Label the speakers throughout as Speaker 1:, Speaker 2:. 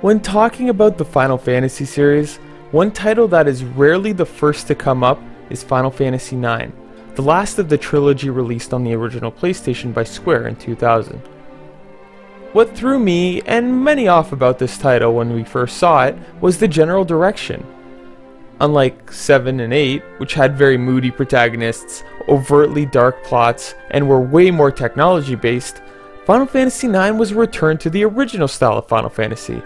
Speaker 1: When talking about the Final Fantasy series, one title that is rarely the first to come up is Final Fantasy IX, the last of the trilogy released on the original PlayStation by Square in 2000. What threw me and many off about this title when we first saw it was the general direction. Unlike 7 and 8, which had very moody protagonists, overtly dark plots, and were way more technology based, Final Fantasy IX was a return to the original style of Final Fantasy.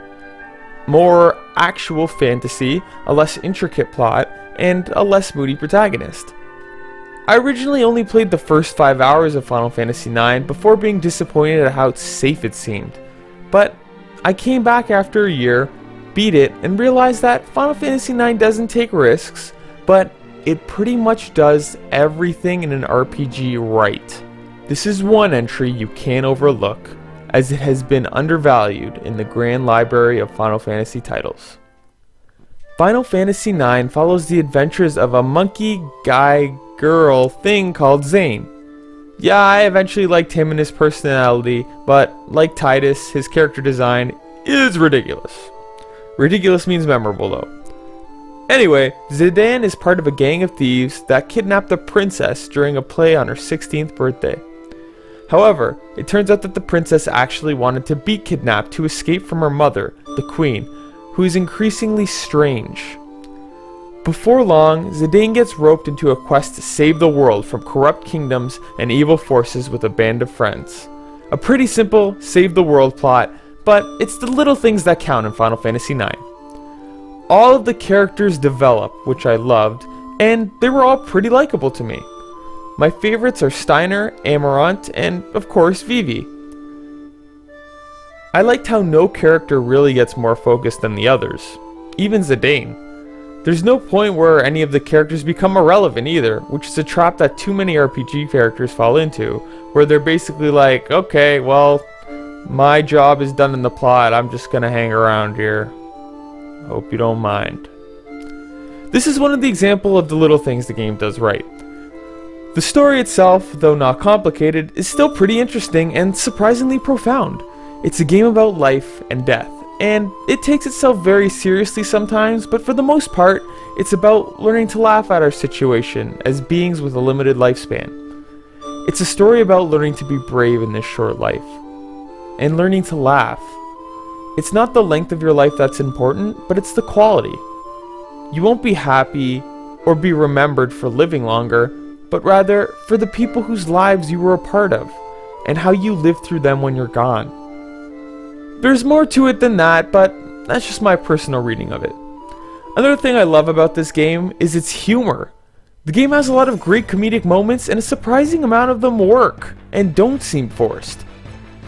Speaker 1: More actual fantasy, a less intricate plot, and a less moody protagonist. I originally only played the first 5 hours of Final Fantasy IX before being disappointed at how safe it seemed. But I came back after a year, beat it, and realized that Final Fantasy IX doesn't take risks, but it pretty much does everything in an RPG right. This is one entry you can't overlook, as it has been undervalued in the grand library of Final Fantasy titles. Final Fantasy IX follows the adventures of a monkey guy girl thing called Zane. Yeah, I eventually liked him and his personality, but like Titus, his character design is ridiculous. Ridiculous means memorable though. Anyway, Zidane is part of a gang of thieves that kidnapped a princess during a play on her 16th birthday. However, it turns out that the princess actually wanted to be kidnapped to escape from her mother, the queen, who is increasingly strange. Before long, Zidane gets roped into a quest to save the world from corrupt kingdoms and evil forces with a band of friends. A pretty simple save the world plot, but it's the little things that count in Final Fantasy IX. All of the characters develop, which I loved, and they were all pretty likable to me. My favorites are Steiner, Amarant, and of course Vivi. I liked how no character really gets more focused than the others, even Zidane. There's no point where any of the characters become irrelevant either, which is a trap that too many RPG characters fall into, where they're basically like, okay, well, my job is done in the plot, I'm just gonna hang around here. Hope you don't mind. This is one of the examples of the little things the game does right. The story itself, though not complicated, is still pretty interesting and surprisingly profound. It's a game about life and death, and it takes itself very seriously sometimes, but for the most part, it's about learning to laugh at our situation as beings with a limited lifespan. It's a story about learning to be brave in this short life, and learning to laugh. It's not the length of your life that's important, but it's the quality. You won't be happy or be remembered for living longer, but rather for the people whose lives you were a part of, and how you lived through them when you're gone. There's more to it than that, but that's just my personal reading of it. Another thing I love about this game is its humor. The game has a lot of great comedic moments, and a surprising amount of them work, and don't seem forced.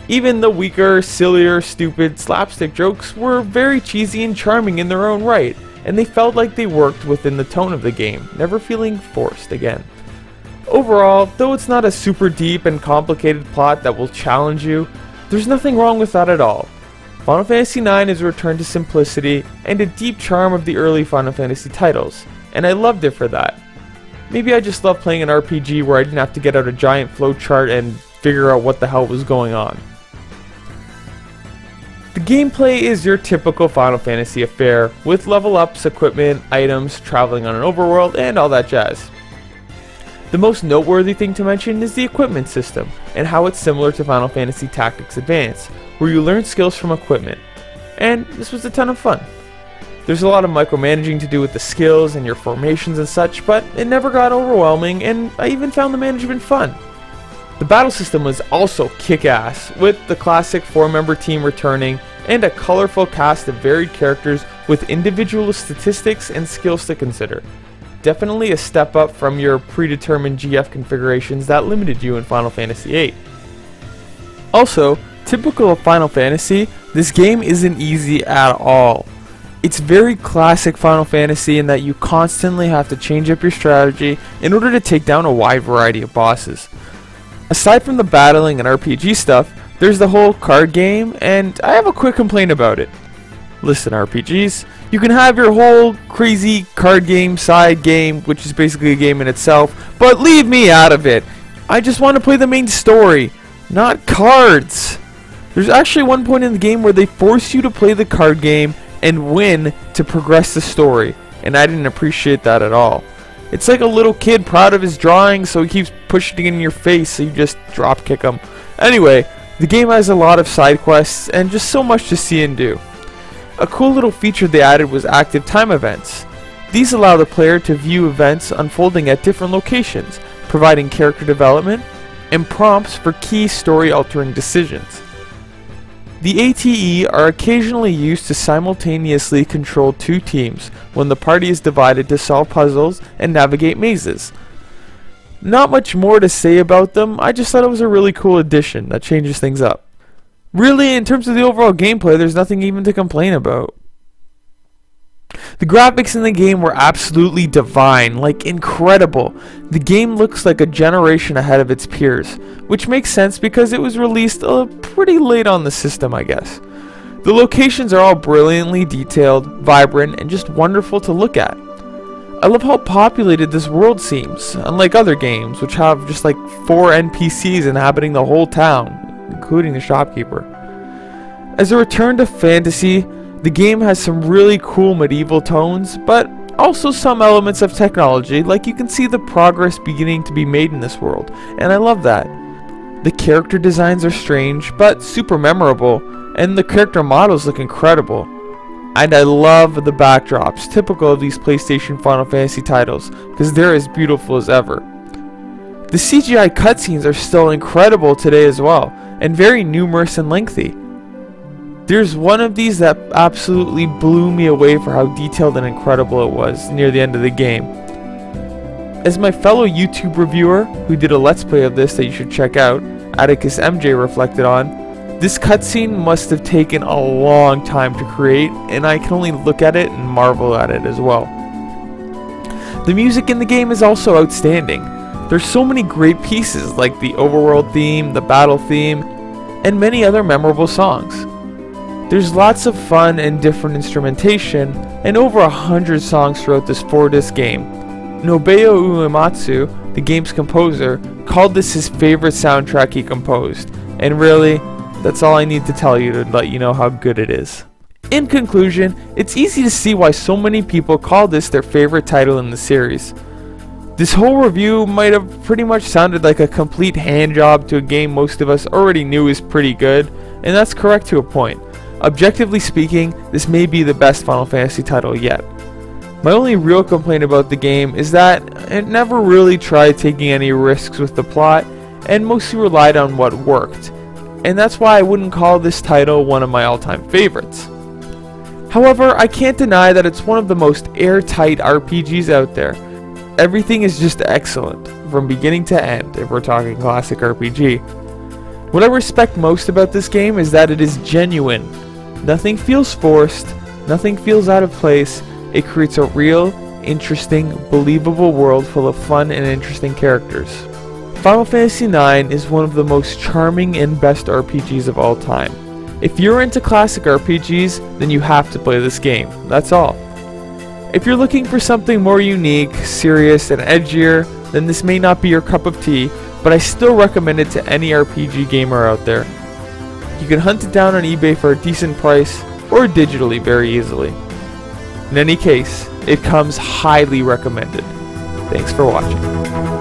Speaker 1: Even the weaker, sillier, stupid slapstick jokes were very cheesy and charming in their own right, and they felt like they worked within the tone of the game, never feeling forced again. Overall, though it's not a super deep and complicated plot that will challenge you, there's nothing wrong with that at all. Final Fantasy IX is a return to simplicity and a deep charm of the early Final Fantasy titles, and I loved it for that. Maybe I just love playing an RPG where I didn't have to get out a giant flowchart and figure out what the hell was going on. The gameplay is your typical Final Fantasy affair, with level ups, equipment, items, traveling on an overworld, and all that jazz. The most noteworthy thing to mention is the equipment system, and how it's similar to Final Fantasy Tactics Advance, where you learn skills from equipment. And this was a ton of fun. There's a lot of micromanaging to do with the skills and your formations and such, but it never got overwhelming, and I even found the management fun. The battle system was also kick-ass, with the classic 4-member team returning, and a colorful cast of varied characters with individual statistics and skills to consider. Definitely a step up from your predetermined GF configurations that limited you in Final Fantasy VIII. Also, typical of Final Fantasy, this game isn't easy at all. It's very classic Final Fantasy in that you constantly have to change up your strategy in order to take down a wide variety of bosses. Aside from the battling and RPG stuff, there's the whole card game, and I have a quick complaint about it. Listen, RPGs, you can have your whole crazy card game, side game, which is basically a game in itself, but leave me out of it. I just want to play the main story, not cards. There's actually one point in the game where they force you to play the card game and win to progress the story, and I didn't appreciate that at all. It's like a little kid proud of his drawing, so he keeps pushing it in your face, so you just drop kick him. Anyway, the game has a lot of side quests and just so much to see and do. A cool little feature they added was active time events. These allow the player to view events unfolding at different locations, providing character development and prompts for key story-altering decisions. The ATE are occasionally used to simultaneously control two teams when the party is divided to solve puzzles and navigate mazes. Not much more to say about them, I just thought it was a really cool addition that changes things up. Really, in terms of the overall gameplay, there's nothing even to complain about. The graphics in the game were absolutely divine, like incredible. The game looks like a generation ahead of its peers, which makes sense because it was released pretty late on the system, I guess. The locations are all brilliantly detailed, vibrant, and just wonderful to look at. I love how populated this world seems, unlike other games, which have just like 4 NPCs inhabiting the whole town, including the shopkeeper. As a return to fantasy, the game has some really cool medieval tones, but also some elements of technology, like you can see the progress beginning to be made in this world, and I love that. The character designs are strange, but super memorable, and the character models look incredible. And I love the backdrops, typical of these PlayStation Final Fantasy titles, because they're as beautiful as ever. The CGI cutscenes are still incredible today as well, and very numerous and lengthy. There's one of these that absolutely blew me away for how detailed and incredible it was near the end of the game. As my fellow YouTube reviewer, who did a Let's Play of this that you should check out, AtticusMJ reflected on, this cutscene must have taken a long time to create, and I can only look at it and marvel at it as well. The music in the game is also outstanding. There's so many great pieces like the overworld theme, the battle theme, and many other memorable songs. There's lots of fun and different instrumentation, and over 100 songs throughout this 4-disc game. Nobuo Uematsu, the game's composer, called this his favorite soundtrack he composed, and really, that's all I need to tell you to let you know how good it is. In conclusion, it's easy to see why so many people call this their favorite title in the series. This whole review might have pretty much sounded like a complete handjob to a game most of us already knew is pretty good, and that's correct to a point. Objectively speaking, this may be the best Final Fantasy title yet. My only real complaint about the game is that it never really tried taking any risks with the plot, and mostly relied on what worked, and that's why I wouldn't call this title one of my all-time favorites. However, I can't deny that it's one of the most airtight RPGs out there. Everything is just excellent, from beginning to end, if we're talking classic RPG. What I respect most about this game is that it is genuine. Nothing feels forced, nothing feels out of place. It creates a real, interesting, believable world full of fun and interesting characters. Final Fantasy IX is one of the most charming and best RPGs of all time. If you're into classic RPGs, then you have to play this game, that's all. If you're looking for something more unique, serious, and edgier, then this may not be your cup of tea, but I still recommend it to any RPG gamer out there. You can hunt it down on eBay for a decent price, or digitally very easily. In any case, it comes highly recommended. Thanks for watching.